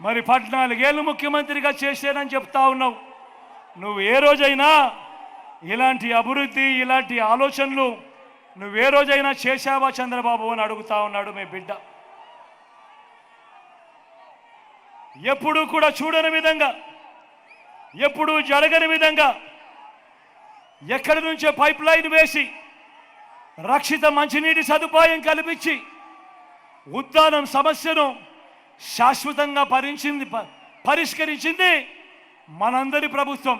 మరి 14 ఏళ్ళు ముఖ్యమంత్రిగా చేశానని చెప్తా ఉన్నావు. నువ్వు ఏ రోజైనా ఇలాంటి అభివృద్ధి ఇలాంటి ఆలోచనలు నువ్వు ఏ రోజైనా చేశావా చంద్రబాబు అని అడుగుతా ఉన్నాడు మీ బిడ్డ. ఎప్పుడూ కూడా చూడని విధంగా, ఎప్పుడూ జరగని విధంగా ఎక్కడి నుంచో పైప్ లైన్ వేసి రక్షిత మంచినీటి సదుపాయం కల్పించి ఉద్దానం సమస్యను శాశ్వతంగా పరిష్కరించింది మనందరి ప్రభుత్వం.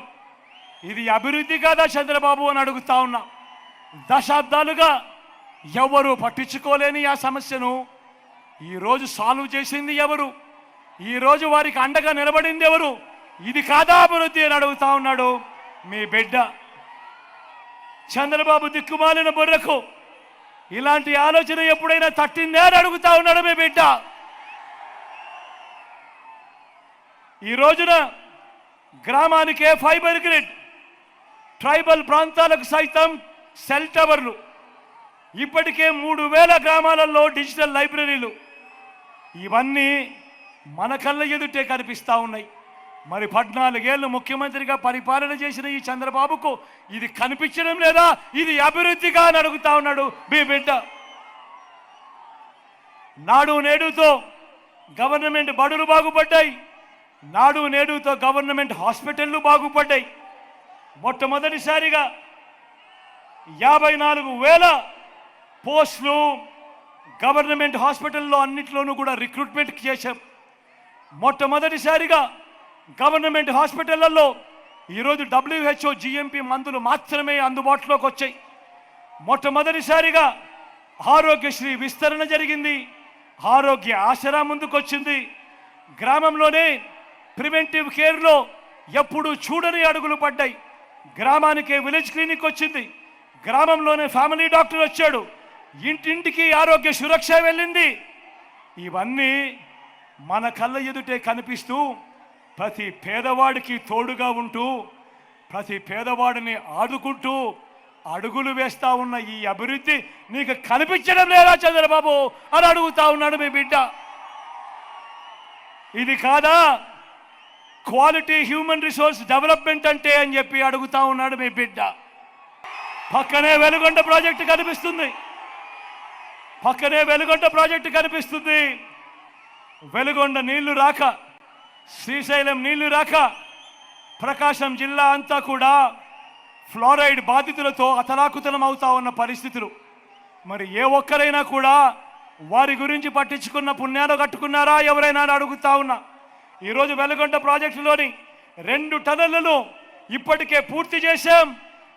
ఇది అభివృద్ధి కాదా చంద్రబాబు అని అడుగుతా ఉన్నా. దశాబ్దాలుగా ఎవరు పట్టించుకోలేని ఆ సమస్యను ఈరోజు సాల్వ్ చేసింది ఎవరు? ఈరోజు వారికి అండగా నిలబడింది ఎవరు? ఇది కాదా అభివృద్ధి అని అడుగుతా ఉన్నాడు మీ బిడ్డ. చంద్రబాబు దిక్కుమాలిన బుర్రకు ఇలాంటి ఆలోచన ఎప్పుడైనా తట్టిందే అని అడుగుతా ఉన్నాడు మీ బిడ్డ. ఈ రోజున గ్రామానికే ఫైబర్ గ్రిడ్, ట్రైబల్ ప్రాంతాలకు సైతం సెల్ టవర్లు, ఇప్పటికే 3000 గ్రామాలలో డిజిటల్ లైబ్రరీలు, ఇవన్నీ మన కళ్ళ ఎదుటే కనిపిస్తూ ఉన్నాయి. మరి 14 ఏళ్ళు ముఖ్యమంత్రిగా పరిపాలన చేసిన ఈ చంద్రబాబుకు ఇది కనిపించడం లేదా? ఇది అభివృద్ధిగా అని అడుగుతా ఉన్నాడు మీ బిడ్డ. నాడు నేడుతో గవర్నమెంట్ బడులు బాగుపడ్డాయి, నాడు నేడుతో గవర్నమెంట్ హాస్పిటళ్ళు బాగుపడ్డాయి. మొట్టమొదటిసారిగా 54,000 పోస్టులు గవర్నమెంట్ హాస్పిటల్లో అన్నిట్లోనూ కూడా రిక్రూట్మెంట్ చేశాం. మొట్టమొదటిసారిగా గవర్నమెంట్ హాస్పిటళ్లలో ఈరోజు WHO GMP మందులు మాత్రమే అందుబాటులోకి వచ్చాయి. మొట్టమొదటిసారిగా ఆరోగ్యశ్రీ విస్తరణ జరిగింది, ఆరోగ్య ఆసరా ముందుకొచ్చింది. గ్రామంలోనే ప్రివెంటివ్ కేర్లో ఎప్పుడు చూడని అడుగులు పడ్డాయి. గ్రామానికే విలేజ్ క్లినిక్ వచ్చింది, గ్రామంలోనే ఫ్యామిలీ డాక్టర్ వచ్చాడు, ఇంటింటికి ఆరోగ్య సురక్ష వెళ్ళింది. ఇవన్నీ మన కళ్ళ ఎదుటే కనిపిస్తూ ప్రతి పేదవాడికి తోడుగా ఉంటూ ప్రతి పేదవాడిని ఆదుకుంటూ అడుగులు వేస్తా ఉన్న ఈ అభివృద్ధి నీకు కనిపించడం లేదా చంద్రబాబు అని అడుగుతా ఉన్నాడు మీ బిడ్డ. ఇది కాదా క్వాలిటీ హ్యూమన్ రిసోర్స్ డెవలప్మెంట్ అంటే అని చెప్పి అడుగుతా ఉన్నాడు మీ బిడ్డ. పక్కనే వెలుగొండ ప్రాజెక్టు కనిపిస్తుంది, పక్కనే వెలుగొండ ప్రాజెక్టు కనిపిస్తుంది. వెలుగొండ నీళ్లు రాక, శ్రీశైలం నీళ్లు రాక ప్రకాశం జిల్లా అంతా కూడా ఫ్లోరైడ్ బాధితులతో అతలాకుతలం అవుతా ఉన్న పరిస్థితులు. మరి ఏ ఒక్కరైనా కూడా వారి గురించి పట్టించుకున్న పుణ్యాలు కట్టుకున్నారా ఎవరైనా అడుగుతా ఉన్నా. ఈరోజు వెలుగొండ ప్రాజెక్టులోని 2 టన్నులను ఇప్పటికే పూర్తి చేశాం.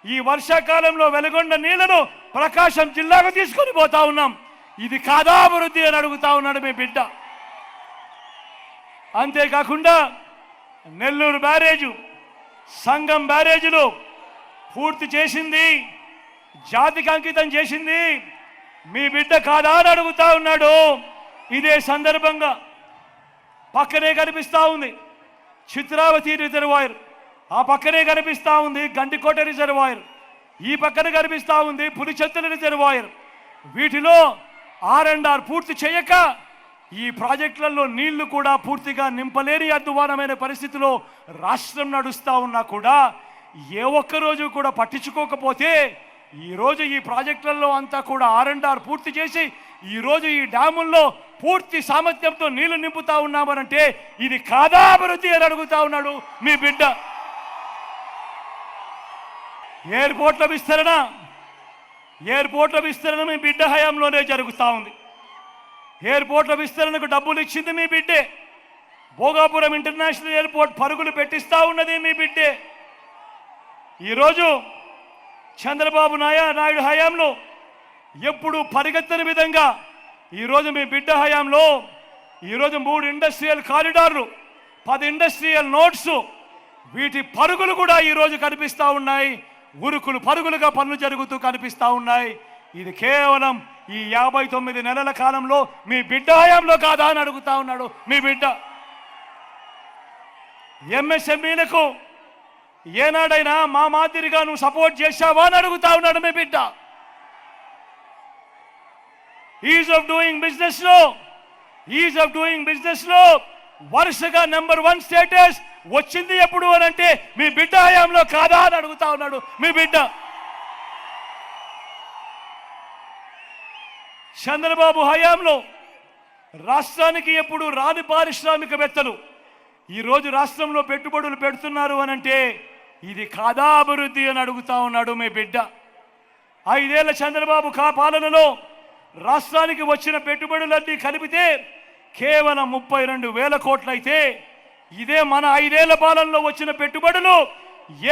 ఈ వర్షాకాలంలో వెలుగొండ నీళ్లను ప్రకాశం జిల్లాకు తీసుకొని పోతా ఉన్నాం. ఇది కాదా అభివృద్ధి అని అడుగుతా ఉన్నాడు మీ బిడ్డ. అంతేకాకుండా నెల్లూరు బ్యారేజు, సంగం బ్యారేజీలు పూర్తి చేసింది, జాతికి అంకితం చేసింది మీ బిడ్డ కాదా అని అడుగుతా ఉన్నాడు. ఇదే సందర్భంగా పక్కనే కనిపిస్తూ ఉంది చిత్రావతి రిజర్వాయర్, ఆ పక్కనే కనిపిస్తూ ఉంది గండికోట రిజర్వాయర్, ఈ పక్కన కనిపిస్తూ ఉంది పులిచెత్తల రిజర్వాయర్. వీటిలో R&R పూర్తి చేయక ఈ ప్రాజెక్టులలో నీళ్లు కూడా పూర్తిగా నింపలేని అధ్వానమైన పరిస్థితిలో రాష్ట్రం నడుస్తూ ఉన్నా కూడా ఏ ఒక్కరోజు కూడా పట్టించుకోకపోతే ఈరోజు ఈ ప్రాజెక్టులలో అంతా కూడా R&R పూర్తి చేసి ఈరోజు ఈ డ్యాముల్లో పూర్తి సామర్థ్యంతో నీళ్లు నింపుతా ఉన్నామనంటే ఇది కాదా అభివృద్ధి అని అడుగుతా ఉన్నాడు మీ బిడ్డ. ఎయిర్పోర్ట్ల విస్తరణ మీ బిడ్డ హయాంలోనే జరుగుతూ ఉంది. ఎయిర్పోర్ట్ల విస్తరణకు డబ్బులు ఇచ్చింది మీ బిడ్డే. భోగాపురం ఇంటర్నేషనల్ ఎయిర్పోర్ట్ పరుగులు పెట్టిస్తూ ఉన్నది మీ బిడ్డే. ఈరోజు చంద్రబాబు నాయుడు హయాంలో ఎప్పుడు పరిగెత్తని విధంగా ఈరోజు మీ బిడ్డ హయాంలో ఈరోజు 3 ఇండస్ట్రియల్ కారిడార్లు, 10 ఇండస్ట్రియల్ నోట్స్, వీటి పరుగులు కూడా ఈరోజు కనిపిస్తూ ఉన్నాయి. ఉరుకులు పరుగులుగా పనులు జరుగుతూ కనిపిస్తూ ఉన్నాయి. ఇది కేవలం ఈ 59 నెలల కాలంలో మీ బిడ్డ హయాంలో కాదా అని అడుగుతా ఉన్నాడు మీ బిడ్డ. MSMEలకు ఏనాడైనా మా మాదిరిగా నువ్వు సపోర్ట్ చేశావా అని అడుగుతా ఉన్నాడు మీ బిడ్డ. ఈజ్ ఆఫ్ డూయింగ్ బిజినెస్ లో వరుసగా నెంబర్ 1 స్టేటస్ వచ్చింది ఎప్పుడు అని అంటే మీ బిడ్డ హయాంలో కాదా అని అడుగుతా ఉన్నాడు మీ బిడ్డ. చంద్రబాబు హయాంలో రాష్ట్రానికి ఎప్పుడు రాని పారిశ్రామికవేత్తలు ఈరోజు రాష్ట్రంలో పెట్టుబడులు పెడుతున్నారు అని అంటే ఇది కాదా అభివృద్ధి అని అడుగుతా ఉన్నాడు మీ బిడ్డ. 5 ఏళ్ల చంద్రబాబు పాలనలో రాష్ట్రానికి వచ్చిన పెట్టుబడులన్నీ కలిపితే కేవలం 32,000 కోట్లు అయితే ఇదే మన 5 ఏళ్ల పాలనలో వచ్చిన పెట్టుబడులు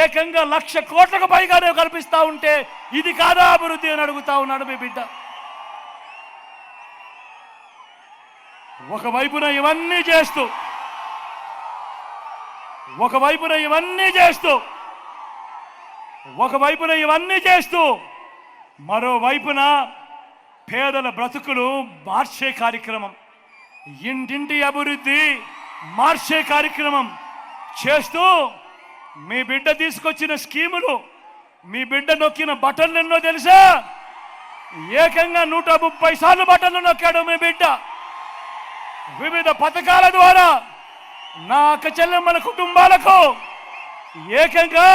ఏకంగా 1,00,000 కోట్లకు పైగానే కల్పిస్తా ఉంటే ఇది కాదా అభివృద్ధి అని అడుగుతా ఉన్నాడు మీ బిడ్డ. ఒకవైపున ఇవన్నీ చేస్తూ మరోవైపున పేదల బ్రతుకులు మార్చే కార్యక్రమం, ఇంటింటి అభివృద్ధి మార్చే కార్యక్రమం చేస్తూ మీ బిడ్డ తీసుకొచ్చిన స్కీములు, మీ బిడ్డ నొక్కిన బటన్లు ఎన్నో తెలుసా? ఏకంగా 130 సార్లు బటన్లు నొక్కాడు మీ బిడ్డ. వివిధ పథకాల ద్వారా నా అక్క చెల్లెమ్మల కుటుంబాలకు ఏకంగా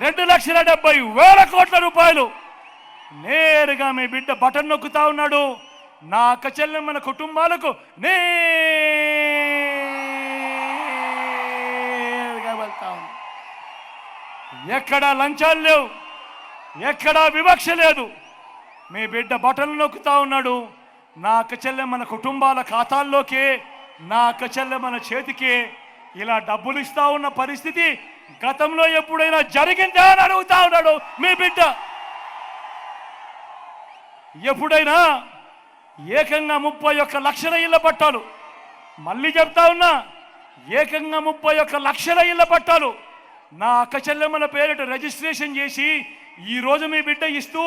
2,70,000 కోట్ల రూపాయలు నేరుగా మీ బిడ్డ బటన్ నొక్కుతా ఉన్నాడు. నా అక్క చెల్లెమ్మల కుటుంబాలకు నేరుగా వెళ్తా ఉన్నాడు. ఎక్కడా లంచాలు లేవు, ఎక్కడా వివక్ష లేదు. మీ బిడ్డ బటన్లు నొక్కుతా ఉన్నాడు. నా అక్క చెల్లెమ్మల కుటుంబాల ఖాతాల్లోకి, నా అక్క చెల్లెమ్మల చేతికి ఇలా డబ్బులు ఇస్తా ఉన్న పరిస్థితి గతంలో ఎప్పుడైనా జరిగిందా అని అడుగుతా ఉన్నాడు మీ బిడ్డ. ఎప్పుడైనా ఏకంగా 31 లక్షల ఇళ్ల పట్టాలు, మళ్ళీ చెప్తా ఉన్నా, ఏకంగా 31 లక్షల ఇళ్ల పట్టాలు నా అక్క చెల్లెమ్మల పేరిట రిజిస్ట్రేషన్ చేసి ఈరోజు మీ బిడ్డ ఇస్తూ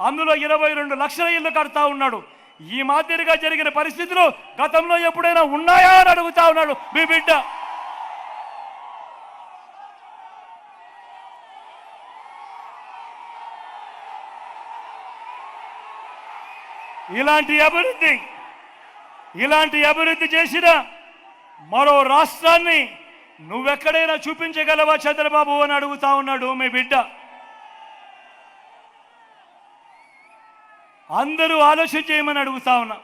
అందులో 22 లక్షల ఇళ్లు కడతా ఉన్నాడు. ఈ మాదిరిగా జరిగిన పరిస్థితులు గతంలో ఎప్పుడైనా ఉన్నాయా అని అడుగుతా ఉన్నాడు మీ బిడ్డ. ఇలాంటి అభివృద్ధి చేసిన మరో రాష్ట్రాన్ని నువ్వెక్కడైనా చూపించగలవా చంద్రబాబు అని అడుగుతా ఉన్నాడు మీ బిడ్డ. అందరూ ఆలోచన చేయమని అడుగుతా ఉన్నా.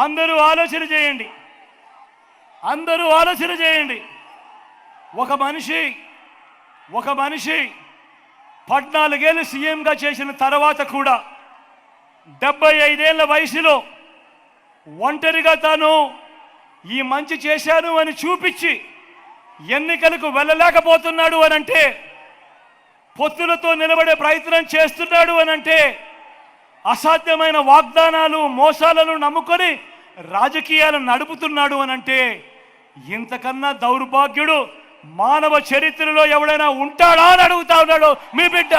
అందరూ ఆలోచన చేయండి. ఒక మనిషి 14 ఏళ్ళు సీఎంగా చేసిన తర్వాత కూడా 75 ఏళ్ల వయసులో ఒంటరిగా తాను ఈ మంచి చేశాను అని చూపించి ఎన్నికలకు వెళ్ళలేకపోతున్నాడు అనంటే, పొత్తులతో నిలబడే ప్రయత్నం చేస్తున్నాడు అనంటే, అసాధ్యమైన వాగ్దానాలు మోసాలను నమ్ముకొని రాజకీయాలు నడుపుతున్నాడు అనంటే ఇంతకన్నా దౌర్భాగ్యుడు మానవ చరిత్రలో ఎవడైనా ఉంటాడా అని అడుగుతా ఉన్నాడు మీ బిడ్డ.